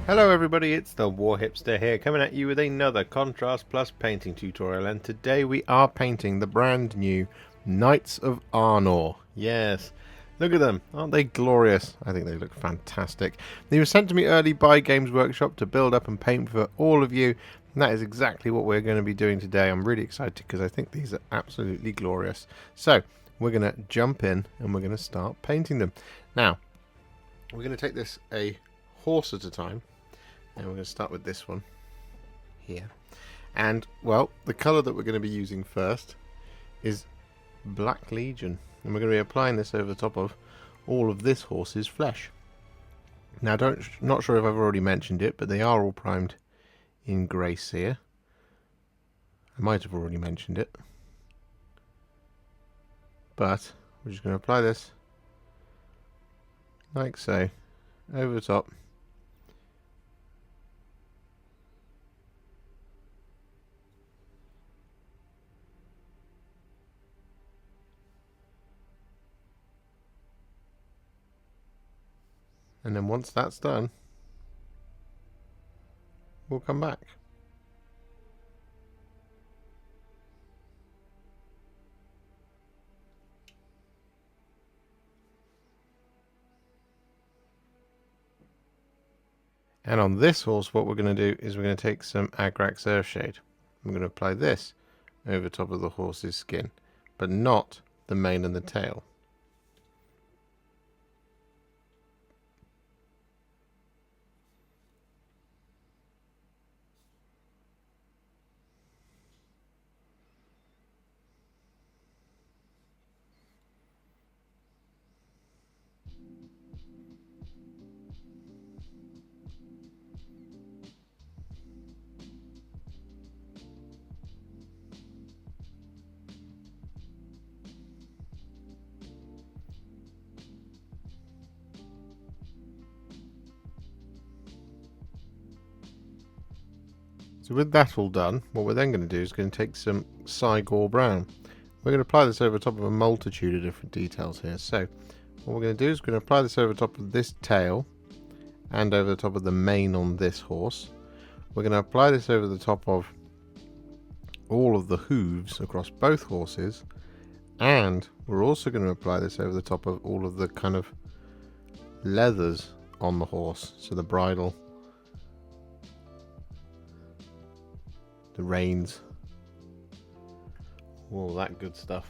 Hello everybody, it's the Warhipster here, coming at you with another Contrast Plus painting tutorial, and today we are painting the brand new Knights of Arnor. Yes, look at them, aren't they glorious? I think they look fantastic. They were sent to me early by Games Workshop to build up and paint for all of you, and that is exactly what we're going to be doing today. I'm really excited because I think these are absolutely glorious. So, we're going to jump in and we're going to start painting them. Now, we're going to take this a horse at a time. And we're going to start with this one here. And, well, the colour that we're going to be using first is Black Legion. And we're going to be applying this over the top of all of this horse's flesh. Now, not sure if I've already mentioned it, but they are all primed in Grey Seer. I might have already mentioned it. But we're just going to apply this like so, over the top. And then once that's done, we'll come back. And on this horse, what we're going to do is we're going to take some Agrax Earthshade. I'm going to apply this over top of the horse's skin, but not the mane and the tail. So with that all done, what we're then going to do is going to take some Cygor Brown. We're going to apply this over top of a multitude of different details here. So what we're going to do is we're going to apply this over top of this tail and over the top of the mane on this horse. We're going to apply this over the top of all of the hooves across both horses, and we're also going to apply this over the top of all of the kind of leathers on the horse. So the bridle, the reins, all that good stuff.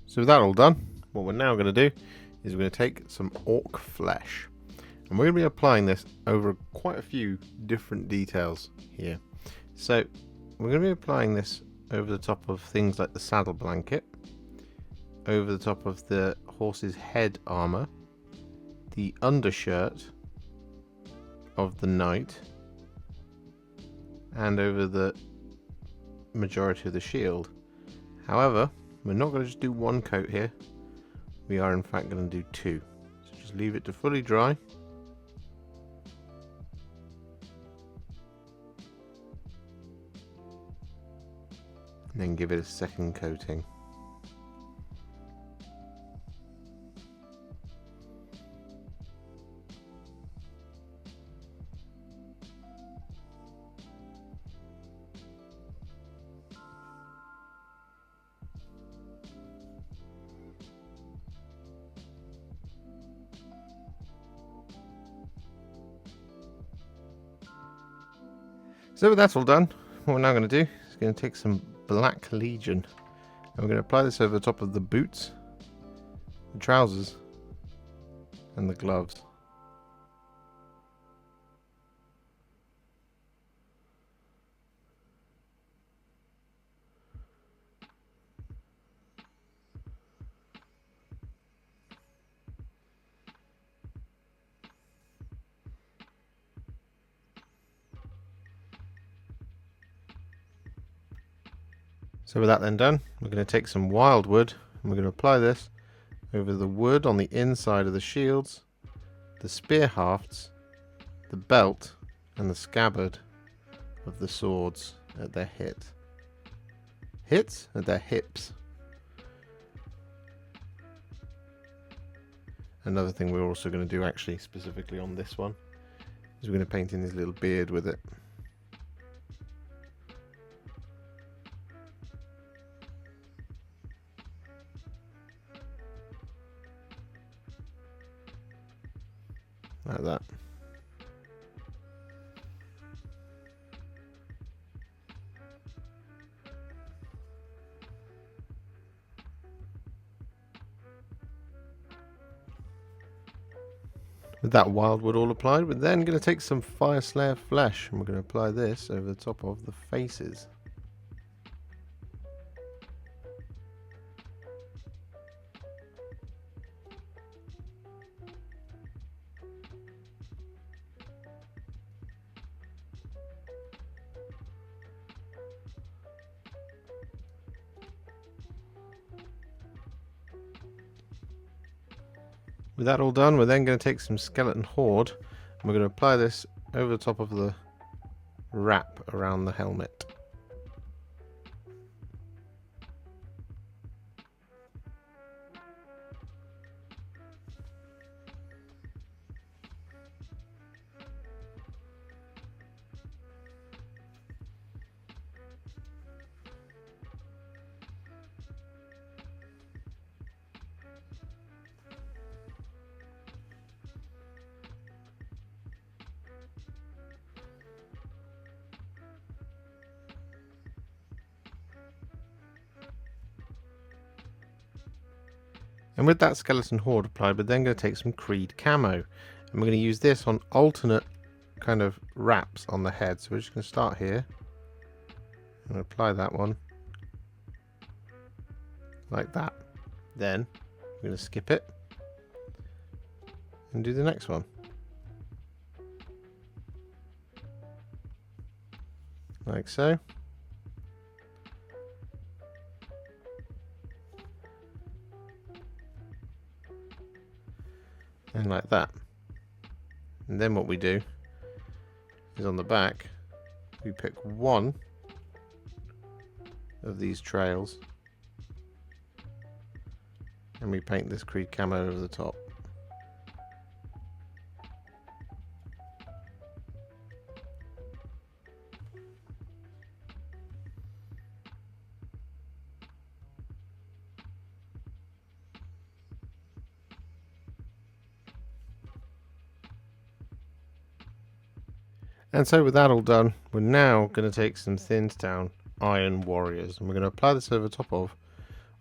So with that all done, what we're now going to do is we're going to take some Ork Flesh, and we're going to be applying this over quite a few different details here. So we're going to be applying this over the top of things like the saddle blanket, over the top of the horse's head armour, the undershirt of the knight, and over the majority of the shield. However, we're not going to just do one coat here. We are in fact going to do two. So just leave it to fully dry. And then give it a second coating. So with that all done, what we're now going to do is going to take some Black Legion, and we're going to apply this over the top of the boots, the trousers, and the gloves. So with that then done, we're going to take some Wyldwood, And we're going to apply this over the wood on the inside of the shields, the spear hafts, the belt, and the scabbard of the swords at their hits at their hips. Another thing we're also going to do, actually specifically on this one, is we're going to paint in his little beard with it. Like that. With that Wyldwood all applied, we're then going to take some Fyreslayer Flesh and we're going to apply this over the top of the faces. With that all done, we're then going to take some Skeleton Horde and we're going to apply this over the top of the wrap around the helmet. And with that Skeleton Horde applied, we're then going to take some Creed Camo. And we're going to use this on alternate kind of wraps on the head. So we're just going to start here. And apply that one. Like that. Then, we're going to skip it. And do the next one. Like so. And like that. And then what we do is on the back we pick one of these trails and we paint this Creed Camo over the top. And so with that all done, we're now going to take some thinned down Iron Warriors and we're going to apply this over top of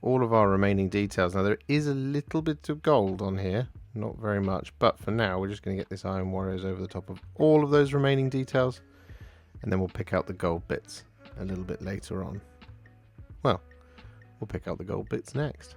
all of our remaining details. Now there is a little bit of gold on here, not very much, but for now we're just going to get this Iron Warriors over the top of all of those remaining details and then we'll pick out the gold bits a little bit later on. Well, we'll pick out the gold bits next.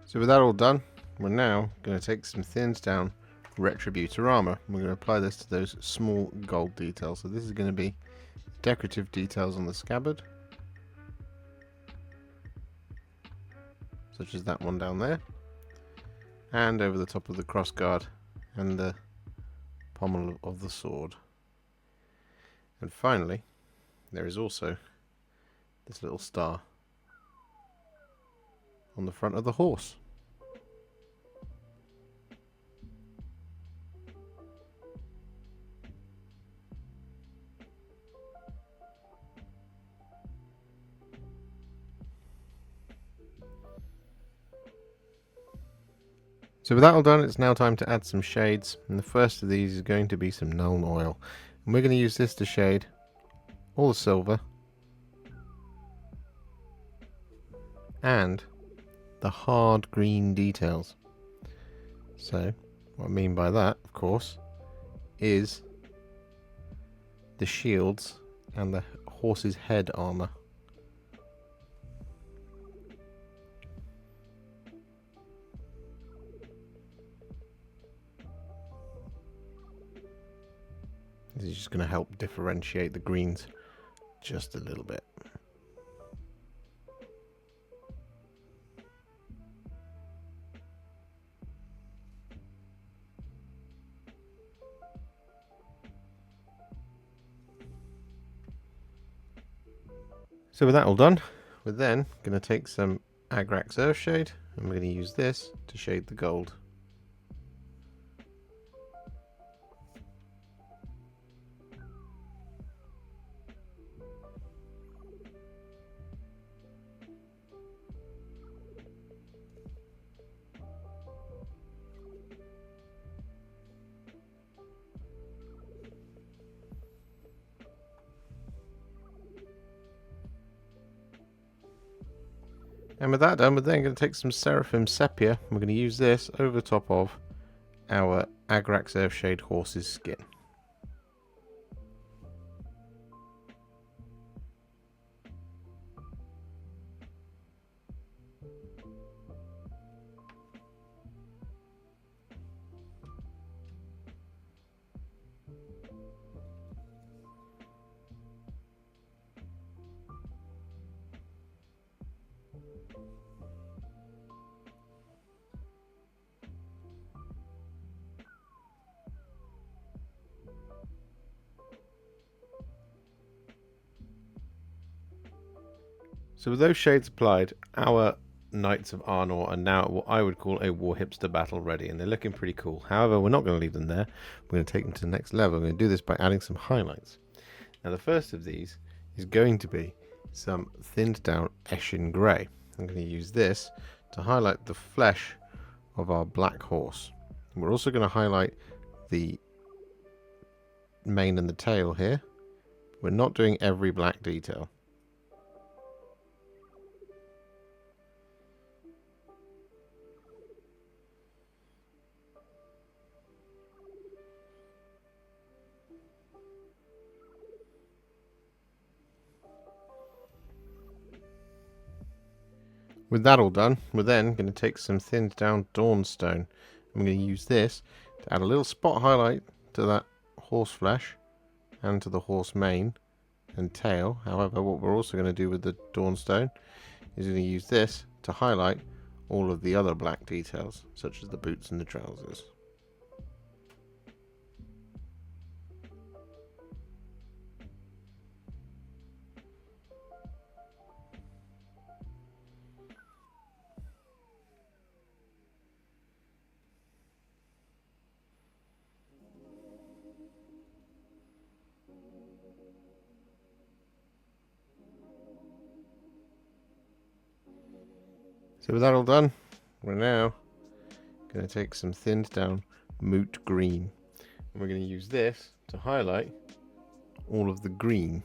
So with that all done, we're now going to take some thinned down Retributor Armour. We're going to apply this to those small gold details. So this is going to be decorative details on the scabbard, such as that one down there, and over the top of the crossguard and the pommel of the sword. And finally, there is also this little star on the front of the horse. So with that all done, it's now time to add some shades, and the first of these is going to be some Nuln Oil. And we're going to use this to shade all the silver and the hard green details. So what I mean by that, of course, is the shields and the horse's head armour. This is just going to help differentiate the greens just a little bit. So with that all done, we're then going to take some Agrax Earthshade and we're going to use this to shade the gold. And with that done, we're then going to take some Seraphim Sepia and we're going to use this over the top of our Agrax Earthshade horse's skin. So with those shades applied, our Knights of Arnor are now what I would call a Warhipster battle ready, and they're looking pretty cool. However, we're not going to leave them there. We're going to take them to the next level. We're going to do this by adding some highlights. Now the first of these is going to be some thinned down Eshin Grey. I'm going to use this to highlight the flesh of our black horse. We're also going to highlight the mane and the tail here. We're not doing every black detail. With that all done, we're then going to take some thinned down Dawnstone. I'm going to use this to add a little spot highlight to that horse flesh and to the horse mane and tail. However, what we're also going to do with the Dawnstone is going to use this to highlight all of the other black details, such as the boots and the trousers. So with that all done, we're now going to take some thinned down Moot Green. And we're going to use this to highlight all of the green.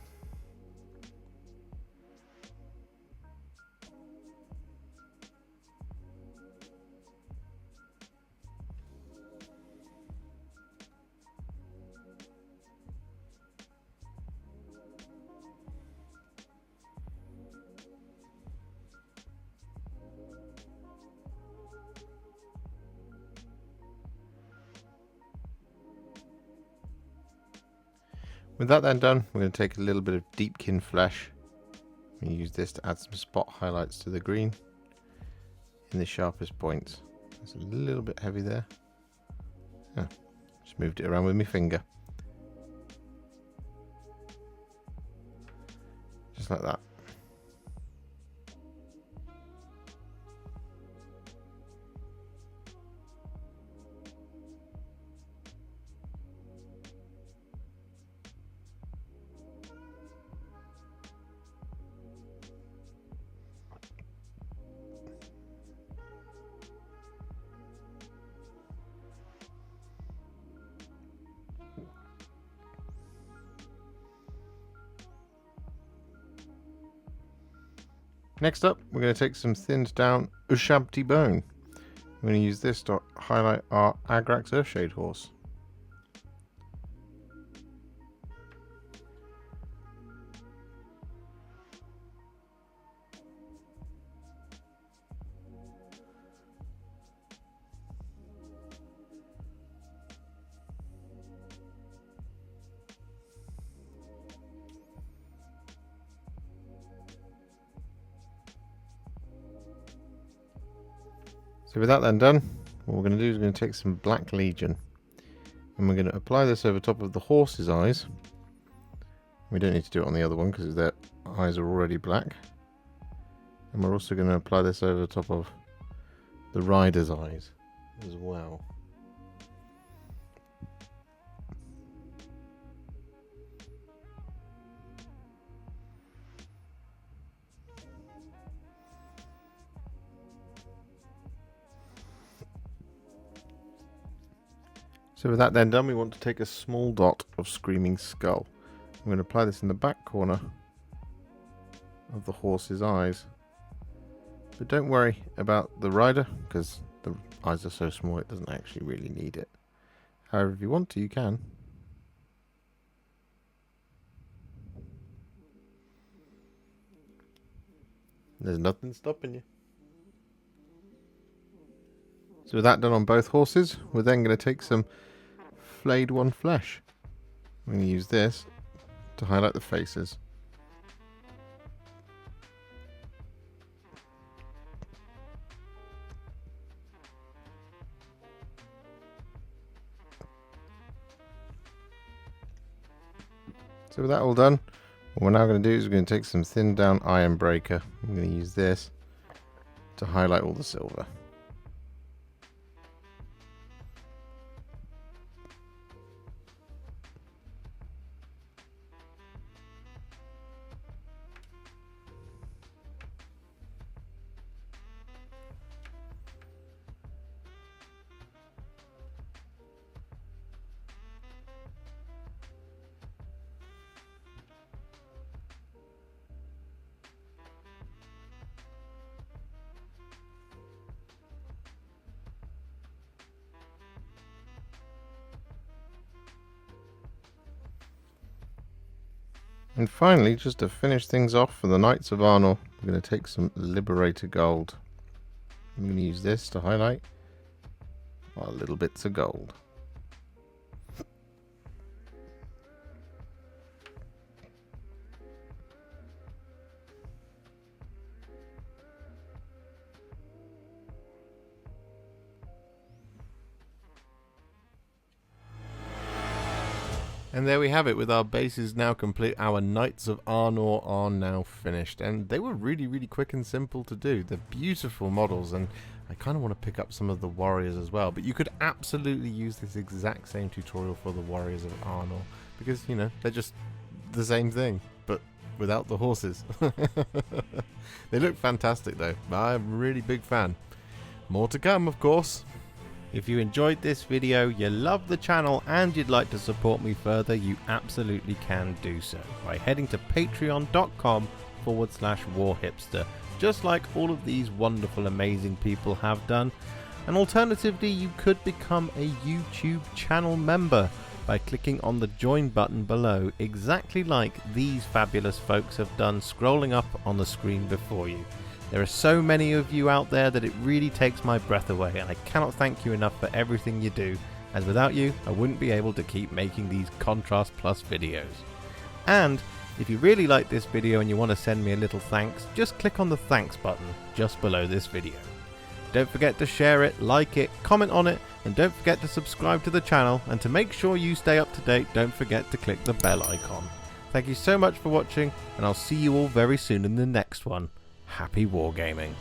With that then done, we're going to take a little bit of Deepkin Flesh and use this to add some spot highlights to the green in the sharpest points. It's a little bit heavy there. Oh, just moved it around with my finger. Just like that. Next up, we're going to take some thinned down Ushabti Bone. We're going to use this to highlight our Agrax Earthshade horse. So with that then done, what we're going to do is we're going to take some Black Legion and we're going to apply this over top of the horse's eyes. We don't need to do it on the other one because their eyes are already black. And we're also going to apply this over the top of the rider's eyes as well. So with that then done, we want to take a small dot of Screaming Skull. I'm going to apply this in the back corner of the horse's eyes. But don't worry about the rider, because the eyes are so small it doesn't actually really need it. However, if you want to, you can. There's nothing stopping you. So with that done on both horses, we're then going to take some Flayed One Flesh. I'm going to use this to highlight the faces. So with that all done, what we're now going to do is we're going to take some thinned down Ironbreaker. I'm going to use this to highlight all the silver. And finally, just to finish things off for the Knights of Arnor, we're going to take some Liberator Gold. I'm going to use this to highlight our little bits of gold. And there we have it, with our bases now complete. Our Knights of Arnor are now finished, and they were really quick and simple to do. They're beautiful models, and I kind of want to pick up some of the warriors as well, but you could absolutely use this exact same tutorial for the warriors of Arnor, because, you know, they're just the same thing, but without the horses. They look fantastic though. I'm a really big fan. More to come, of course. If you enjoyed this video, you love the channel, and you'd like to support me further, you absolutely can do so by heading to patreon.com/Warhipster, just like all of these wonderful, amazing people have done. And alternatively, you could become a YouTube channel member by clicking on the join button below, exactly like these fabulous folks have done, scrolling up on the screen before you. There are so many of you out there that it really takes my breath away, and I cannot thank you enough for everything you do, as without you I wouldn't be able to keep making these Contrast Plus videos. And if you really like this video and you want to send me a little thanks, just click on the thanks button just below this video. Don't forget to share it, like it, comment on it, and don't forget to subscribe to the channel, and to make sure you stay up to date, don't forget to click the bell icon. Thank you so much for watching, and I'll see you all very soon in the next one. Happy wargaming.